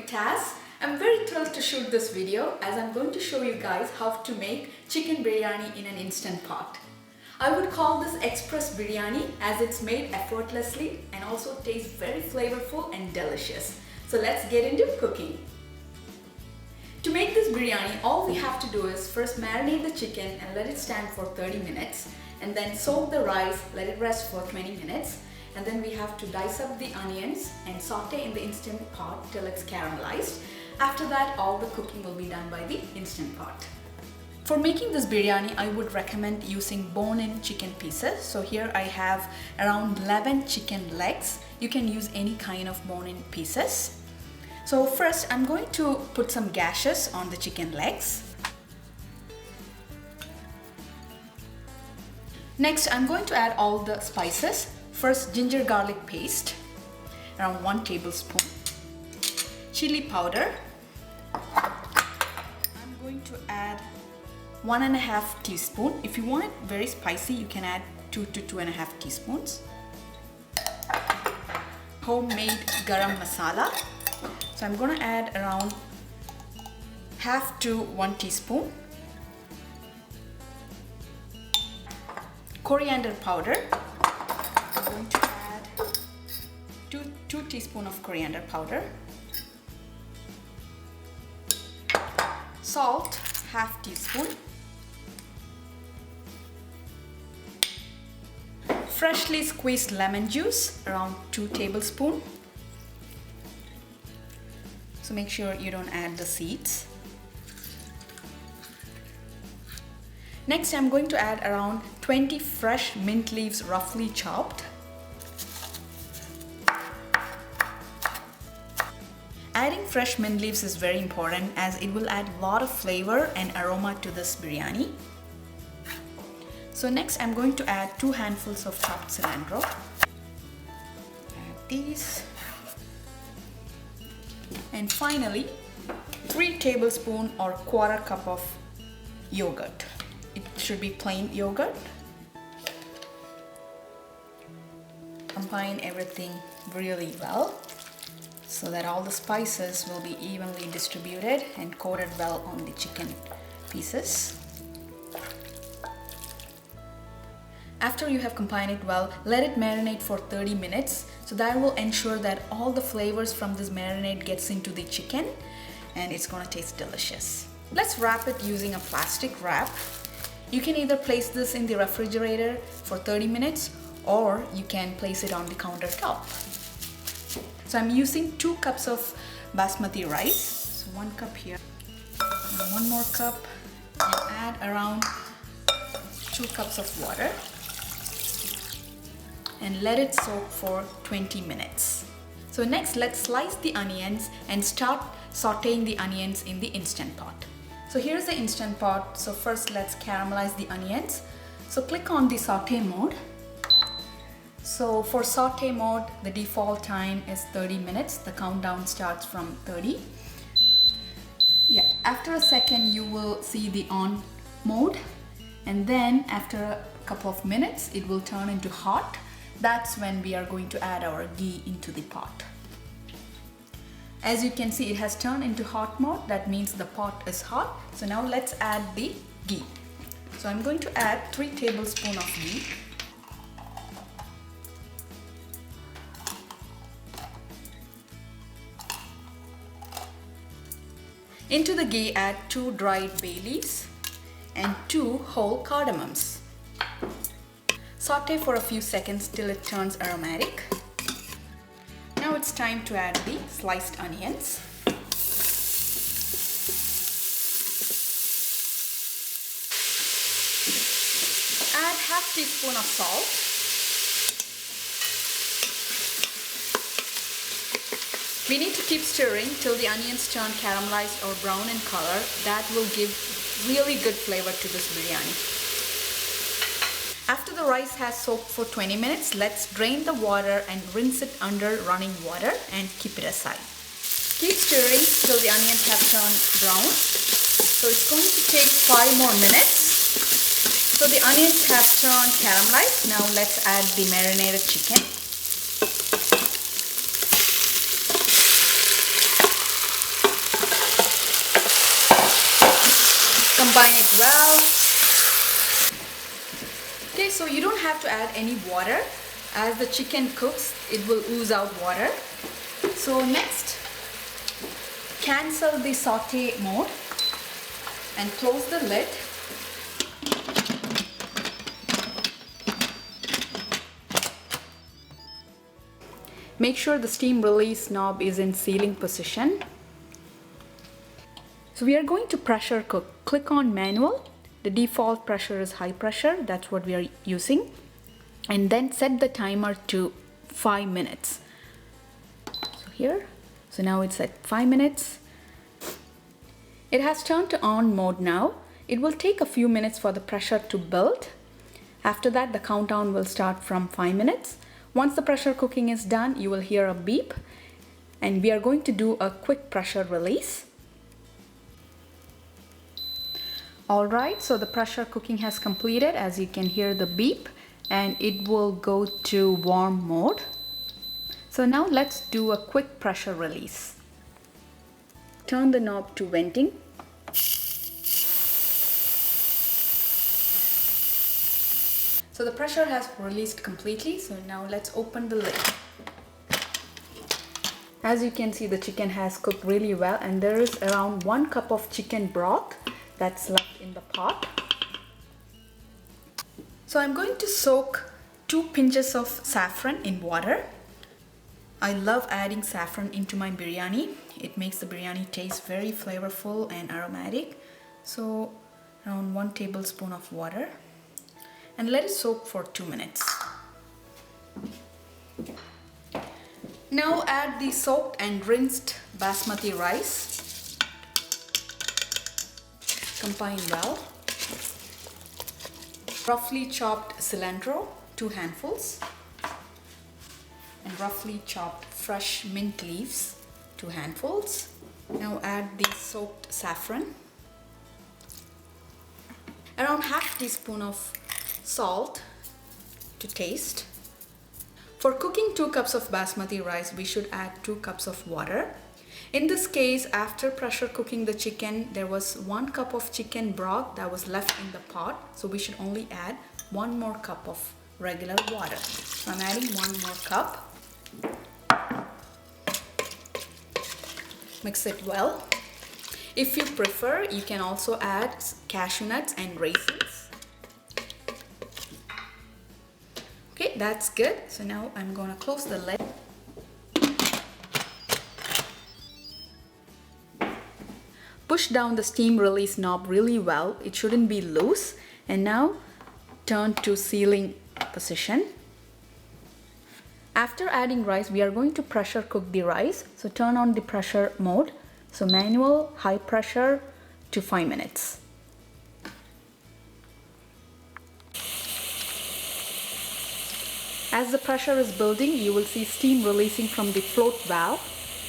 Taz. I'm very thrilled to shoot this video as I'm going to show you guys how to make chicken biryani in an instant pot. I would call this express biryani as it's made effortlessly and also tastes very flavorful and delicious. So let's get into cooking. To make this biryani, all we have to do is first marinate the chicken and let it stand for 30 minutes, and then soak the rice, let it rest for 20 minutes, and then we have to dice up the onions and saute in the instant pot till it's caramelized. After that, all the cooking will be done by the instant pot. For making this biryani, I would recommend using bone-in chicken pieces. So here I have around 11 chicken legs. You can use any kind of bone-in pieces. So first I'm going to put some gashes on the chicken legs. Next I'm going to add all the spices. First ginger garlic paste, around 1 tablespoon. Chili powder. I'm going to add 1.5 teaspoon. If you want it very spicy, you can add 2 to 2.5 teaspoons. Homemade garam masala. So I'm going to add around half to 1 teaspoon. Coriander powder. I'm going to add 2 teaspoons of coriander powder. Salt, half teaspoon. Freshly squeezed lemon juice, around 2 tablespoons. So make sure you don't add the seeds. Next, I'm going to add around 20 fresh mint leaves, roughly chopped. Adding fresh mint leaves is very important as it will add a lot of flavor and aroma to this biryani. So next, I'm going to add 2 handfuls of chopped cilantro. Add these. And finally, 3 tablespoons or 1/4 cup of yogurt. It should be plain yogurt. Combine everything really well so that all the spices will be evenly distributed and coated well on the chicken pieces. After you have combined it well, let it marinate for 30 minutes. So that will ensure that all the flavors from this marinade gets into the chicken and it's gonna taste delicious. Let's wrap it using a plastic wrap. You can either place this in the refrigerator for 30 minutes or you can place it on the countertop. So I'm using 2 cups of basmati rice. So 1 cup here, and 1 more cup, and add around 2 cups of water. And let it soak for 20 minutes. So next, let's slice the onions and start sauteing the onions in the instant pot. So here's the instant pot. So first let's caramelize the onions. So click on the saute mode. So for saute mode, the default time is 30 minutes. The countdown starts from 30. Yeah, after a second you will see the on mode, and then after a couple of minutes it will turn into hot. That's when we are going to add our ghee into the pot. As you can see, it has turned into hot mode. That means the pot is hot. So now let's add the ghee. So I'm going to add 3 tablespoons of ghee. Into the ghee, add 2 dried bay leaves and 2 whole cardamoms. Saute for a few seconds till it turns aromatic. Now it's time to add the sliced onions. Add half teaspoon of salt. We need to keep stirring till the onions turn caramelized or brown in color. That will give really good flavor to this biryani. After the rice has soaked for 20 minutes, let's drain the water and rinse it under running water and keep it aside. Keep stirring till the onions have turned brown. So it's going to take 5 more minutes. So the onions have turned caramelized. Now let's add the marinated chicken. Combine it well. Okay, so you don't have to add any water. As the chicken cooks, it will ooze out water. So next, cancel the saute mode and close the lid. Make sure the steam release knob is in sealing position. So we are going to pressure cook. Click on manual. The default pressure is high pressure. That's what we are using. And then set the timer to 5 minutes. So here, so now it's at 5 minutes. It has turned to on mode now. It will take a few minutes for the pressure to build. After that, the countdown will start from 5 minutes. Once the pressure cooking is done, you will hear a beep, and we are going to do a quick pressure release. Alright, so the pressure cooking has completed. As you can hear the beep, and it will go to warm mode. So now let's do a quick pressure release. Turn the knob to venting. So the pressure has released completely. So now let's open the lid. As you can see, the chicken has cooked really well, and there is around 1 cup of chicken broth that's left in the pot. So I'm going to soak 2 pinches of saffron in water. I love adding saffron into my biryani. It makes the biryani taste very flavorful and aromatic. So around 1 tablespoon of water. And let it soak for 2 minutes. Now add the soaked and rinsed basmati rice. Combine well. Roughly chopped cilantro, 2 handfuls. And roughly chopped fresh mint leaves, 2 handfuls. Now add the soaked saffron. Around half teaspoon of salt to taste. For cooking 2 cups of basmati rice, we should add 2 cups of water. In this case, after pressure cooking the chicken, there was 1 cup of chicken broth that was left in the pot. So we should only add 1 more cup of regular water. So I'm adding 1 more cup. Mix it well. If you prefer, you can also add cashew nuts and raisins. Okay, that's good. So now I'm gonna close the lid. Push down the steam release knob really well. It shouldn't be loose. And now turn to sealing position. After adding rice, we are going to pressure cook the rice. So turn on the pressure mode. So manual, high pressure to 5 minutes. As the pressure is building, you will see steam releasing from the float valve.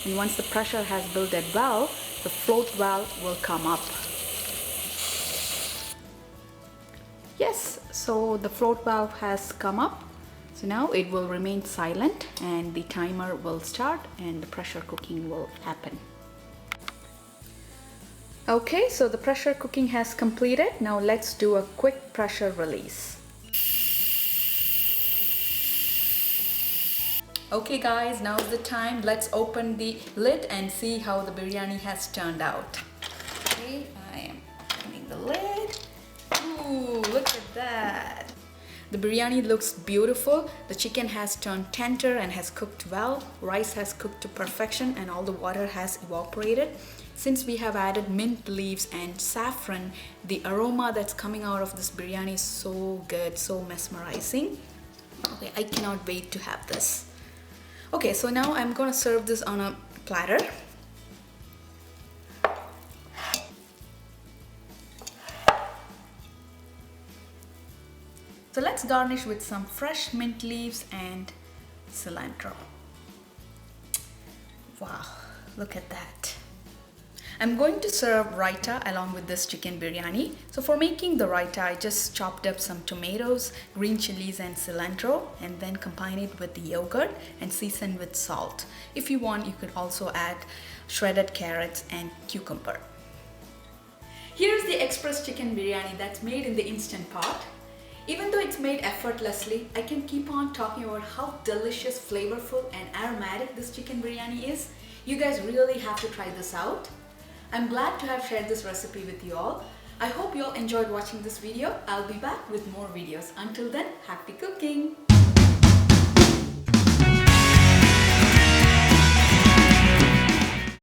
And once the pressure has built well, the float valve will come up. Yes, so the float valve has come up. So now it will remain silent and the timer will start and the pressure cooking will happen. Okay, so the pressure cooking has completed. Now let's do a quick pressure release. Okay guys, now's the time. Let's open the lid and see how the biryani has turned out. Okay, I am opening the lid. Ooh, look at that. The biryani looks beautiful. The chicken has turned tender and has cooked well. Rice has cooked to perfection and all the water has evaporated. Since we have added mint leaves and saffron, the aroma that's coming out of this biryani is so good, so mesmerizing. Okay, I cannot wait to have this. Okay, so now I'm gonna serve this on a platter. So let's garnish with some fresh mint leaves and cilantro. Wow, look at that. I'm going to serve raita along with this chicken biryani. So for making the raita, I just chopped up some tomatoes, green chilies and cilantro and then combine it with the yogurt and season with salt. If you want, you could also add shredded carrots and cucumber. Here's the express chicken biryani that's made in the instant pot. Even though it's made effortlessly, I can keep on talking about how delicious, flavorful and aromatic this chicken biryani is. You guys really have to try this out. I'm glad to have shared this recipe with you all. I hope you all enjoyed watching this video. I'll be back with more videos. Until then, happy cooking!